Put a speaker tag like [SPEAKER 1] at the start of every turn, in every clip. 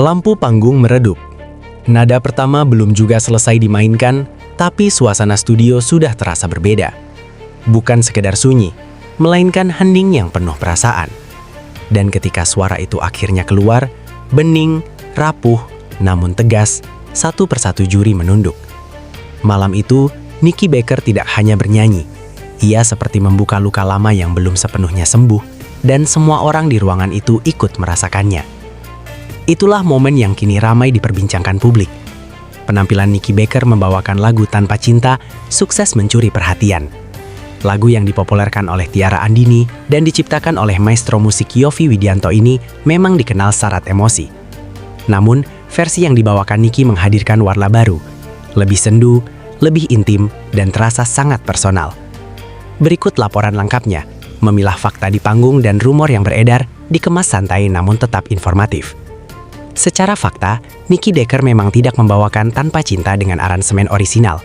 [SPEAKER 1] Lampu panggung meredup. Nada pertama belum juga selesai dimainkan, tapi suasana studio sudah terasa berbeda. Bukan sekedar sunyi, melainkan hening yang penuh perasaan. Dan ketika suara itu akhirnya keluar, bening, rapuh, namun tegas, satu persatu juri menunduk. Malam itu, Nicky Baker tidak hanya bernyanyi. Ia seperti membuka luka lama yang belum sepenuhnya sembuh, dan semua orang di ruangan itu ikut merasakannya. Itulah momen yang kini ramai diperbincangkan publik. Penampilan Nicky Baker membawakan lagu Tanpa Cinta sukses mencuri perhatian. Lagu yang dipopulerkan oleh Tiara Andini dan diciptakan oleh maestro musik Yovie Widianto ini memang dikenal syarat emosi. Namun, versi yang dibawakan Nicky menghadirkan warna baru, lebih sendu, lebih intim, dan terasa sangat personal. Berikut laporan lengkapnya, memilah fakta di panggung dan rumor yang beredar, dikemas santai namun tetap informatif. Secara fakta, Nicky Baker memang tidak membawakan Tanpa Cinta dengan aransemen orisinal.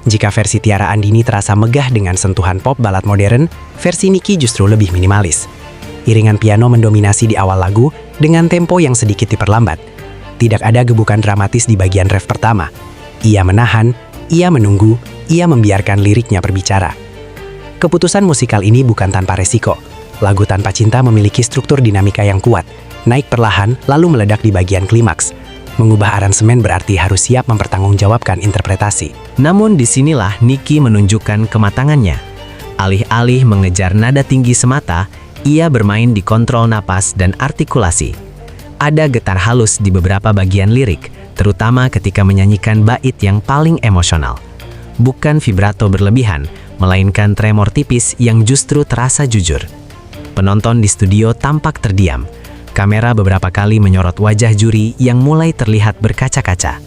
[SPEAKER 1] Jika versi Tiara Andini terasa megah dengan sentuhan pop balad modern, versi Nicky justru lebih minimalis. Iringan piano mendominasi di awal lagu dengan tempo yang sedikit diperlambat. Tidak ada gebukan dramatis di bagian ref pertama. Ia menahan, ia menunggu, ia membiarkan liriknya berbicara. Keputusan musikal ini bukan tanpa resiko. Lagu Tanpa Cinta memiliki struktur dinamika yang kuat, naik perlahan lalu meledak di bagian klimaks. Mengubah aransemen berarti harus siap mempertanggungjawabkan interpretasi. Namun disinilah Nicky menunjukkan kematangannya. Alih-alih mengejar nada tinggi semata, ia bermain di kontrol napas dan artikulasi. Ada getar halus di beberapa bagian lirik, terutama ketika menyanyikan bait yang paling emosional. Bukan vibrato berlebihan, melainkan tremor tipis yang justru terasa jujur. Penonton di studio tampak terdiam. Kamera beberapa kali menyorot wajah juri yang mulai terlihat berkaca-kaca.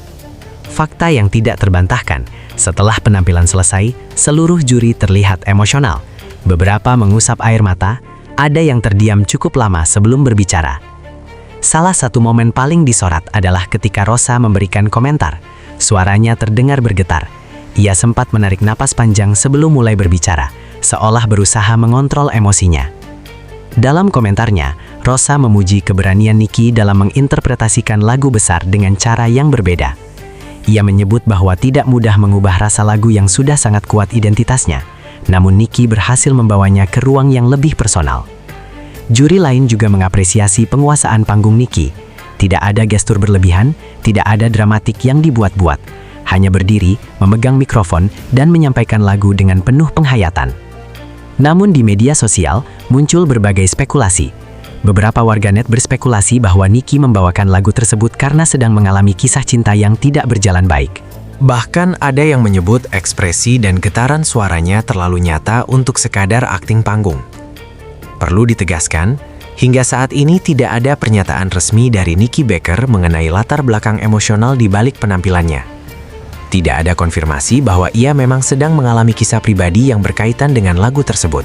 [SPEAKER 1] Fakta yang tidak terbantahkan, setelah penampilan selesai, seluruh juri terlihat emosional. Beberapa mengusap air mata, ada yang terdiam cukup lama sebelum berbicara. Salah satu momen paling disorot adalah ketika Rosa memberikan komentar. Suaranya terdengar bergetar. Ia sempat menarik napas panjang sebelum mulai berbicara, seolah berusaha mengontrol emosinya. Dalam komentarnya, Rosa memuji keberanian Nicky dalam menginterpretasikan lagu besar dengan cara yang berbeda. Ia menyebut bahwa tidak mudah mengubah rasa lagu yang sudah sangat kuat identitasnya, namun Nicky berhasil membawanya ke ruang yang lebih personal. Juri lain juga mengapresiasi penguasaan panggung Nicky. Tidak ada gestur berlebihan, tidak ada dramatik yang dibuat-buat. Hanya berdiri, memegang mikrofon, dan menyampaikan lagu dengan penuh penghayatan. Namun di media sosial, muncul berbagai spekulasi. Beberapa warganet berspekulasi bahwa Nicky membawakan lagu tersebut karena sedang mengalami kisah cinta yang tidak berjalan baik. Bahkan ada yang menyebut ekspresi dan getaran suaranya terlalu nyata untuk sekadar akting panggung. Perlu ditegaskan, hingga saat ini tidak ada pernyataan resmi dari Nicky Baker mengenai latar belakang emosional di balik penampilannya. Tidak ada konfirmasi bahwa ia memang sedang mengalami kisah pribadi yang berkaitan dengan lagu tersebut.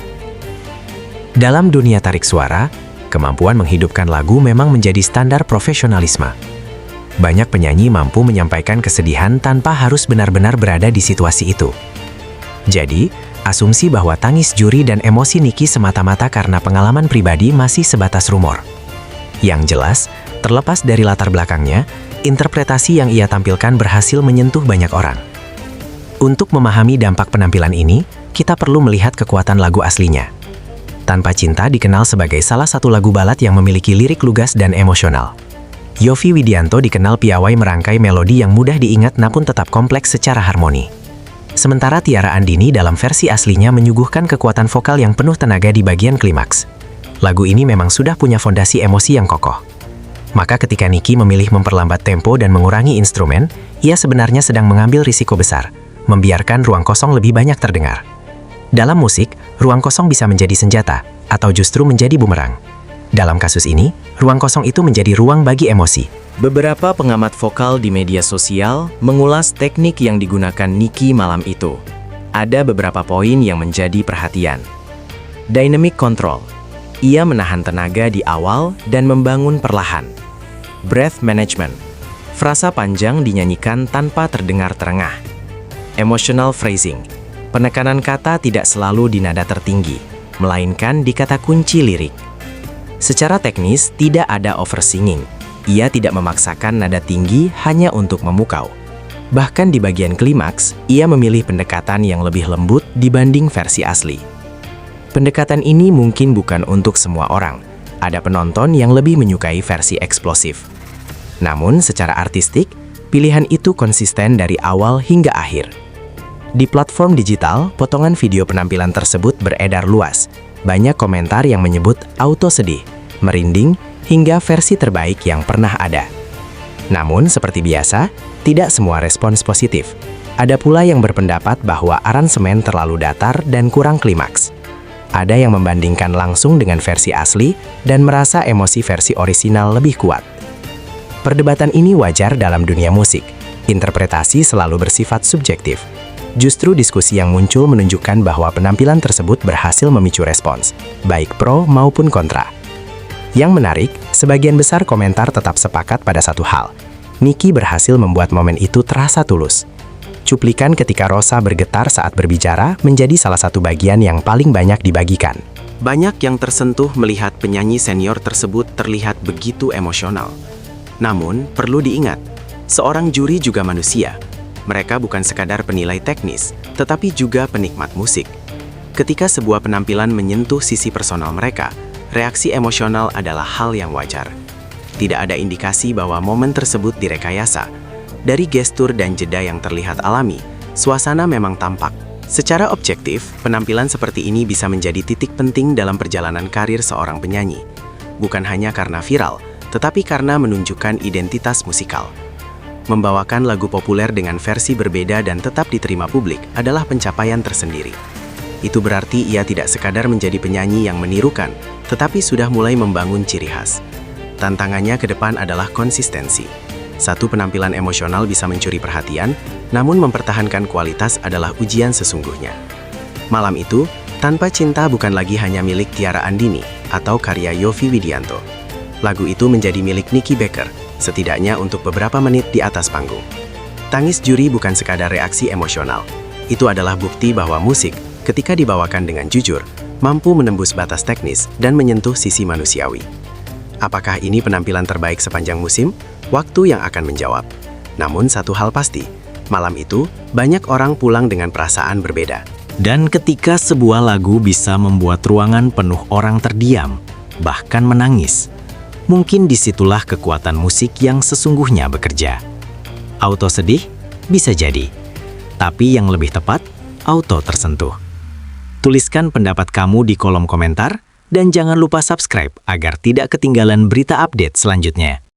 [SPEAKER 1] Dalam dunia tarik suara, kemampuan menghidupkan lagu memang menjadi standar profesionalisme. Banyak penyanyi mampu menyampaikan kesedihan tanpa harus benar-benar berada di situasi itu. Jadi, asumsi bahwa tangis juri dan emosi Nicky semata-mata karena pengalaman pribadi masih sebatas rumor. Yang jelas, terlepas dari latar belakangnya, interpretasi yang ia tampilkan berhasil menyentuh banyak orang. Untuk memahami dampak penampilan ini, kita perlu melihat kekuatan lagu aslinya. Tanpa Cinta dikenal sebagai salah satu lagu balad yang memiliki lirik lugas dan emosional. Yovie Widianto dikenal piawai merangkai melodi yang mudah diingat namun tetap kompleks secara harmoni. Sementara Tiara Andini dalam versi aslinya menyuguhkan kekuatan vokal yang penuh tenaga di bagian klimaks. Lagu ini memang sudah punya fondasi emosi yang kokoh. Maka ketika Nicky memilih memperlambat tempo dan mengurangi instrumen, ia sebenarnya sedang mengambil risiko besar, membiarkan ruang kosong lebih banyak terdengar. Dalam musik, ruang kosong bisa menjadi senjata, atau justru menjadi bumerang. Dalam kasus ini, ruang kosong itu menjadi ruang bagi emosi. Beberapa pengamat vokal di media sosial mengulas teknik yang digunakan Nicky malam itu. Ada beberapa poin yang menjadi perhatian. Dynamic control. Ia menahan tenaga di awal dan membangun perlahan. Breath management. Frasa panjang dinyanyikan tanpa terdengar terengah. Emotional phrasing. Penekanan kata tidak selalu di nada tertinggi, melainkan di kata kunci lirik. Secara teknis, tidak ada oversinging.
[SPEAKER 2] Ia tidak memaksakan nada tinggi hanya untuk memukau. Bahkan di bagian klimaks, ia memilih pendekatan yang lebih lembut dibanding versi asli. Pendekatan ini mungkin bukan untuk semua orang. Ada penonton yang lebih menyukai versi eksplosif. Namun, secara artistik, pilihan itu konsisten dari awal hingga akhir. Di platform digital, potongan video penampilan tersebut beredar luas. Banyak komentar yang menyebut auto sedih, merinding, hingga versi terbaik yang pernah ada. Namun, seperti biasa, tidak semua respons positif. Ada pula yang berpendapat bahwa aransemen terlalu datar dan kurang klimaks. Ada yang membandingkan langsung dengan versi asli dan merasa emosi versi orisinal lebih kuat. Perdebatan ini wajar dalam dunia musik. Interpretasi selalu bersifat subjektif. Justru diskusi yang muncul menunjukkan bahwa penampilan tersebut berhasil memicu respons, baik pro maupun kontra. Yang menarik, sebagian besar komentar tetap sepakat pada satu hal. Nicky berhasil membuat momen itu terasa tulus. Cuplikan ketika Rosa bergetar saat berbicara menjadi salah satu bagian yang paling banyak dibagikan.
[SPEAKER 1] Banyak yang tersentuh melihat penyanyi senior tersebut terlihat begitu emosional. Namun, perlu diingat, seorang juri juga manusia. Mereka bukan sekadar penilai teknis, tetapi juga penikmat musik. Ketika sebuah penampilan menyentuh sisi personal mereka, reaksi emosional adalah hal yang wajar. Tidak ada indikasi bahwa momen tersebut direkayasa. Dari gestur dan jeda yang terlihat alami, suasana memang tampak. Secara objektif, penampilan seperti ini bisa menjadi titik penting dalam perjalanan karir seorang penyanyi. Bukan hanya karena viral, tetapi karena menunjukkan identitas musikal. Membawakan lagu populer dengan versi berbeda dan tetap diterima publik adalah pencapaian tersendiri. Itu berarti ia tidak sekadar menjadi penyanyi yang menirukan, tetapi sudah mulai membangun ciri khas. Tantangannya ke depan adalah konsistensi. Satu penampilan emosional bisa mencuri perhatian, namun mempertahankan kualitas adalah ujian sesungguhnya. Malam itu, Tanpa Cinta bukan lagi hanya milik Tiara Andini atau karya Yovie Widianto. Lagu itu menjadi milik Nicky Becker, setidaknya untuk beberapa menit di atas panggung. Tangis juri bukan sekadar reaksi emosional. Itu adalah bukti bahwa musik, ketika dibawakan dengan jujur, mampu menembus batas teknis dan menyentuh sisi manusiawi. Apakah ini penampilan terbaik sepanjang musim? Waktu yang akan menjawab. Namun satu hal pasti, malam itu banyak orang pulang dengan perasaan berbeda.
[SPEAKER 3] Dan ketika sebuah lagu bisa membuat ruangan penuh orang terdiam, bahkan menangis, mungkin disitulah kekuatan musik yang sesungguhnya bekerja. Auto sedih? Bisa jadi. Tapi yang lebih tepat, auto tersentuh. Tuliskan pendapat kamu di kolom komentar, dan jangan lupa subscribe agar tidak ketinggalan berita update selanjutnya.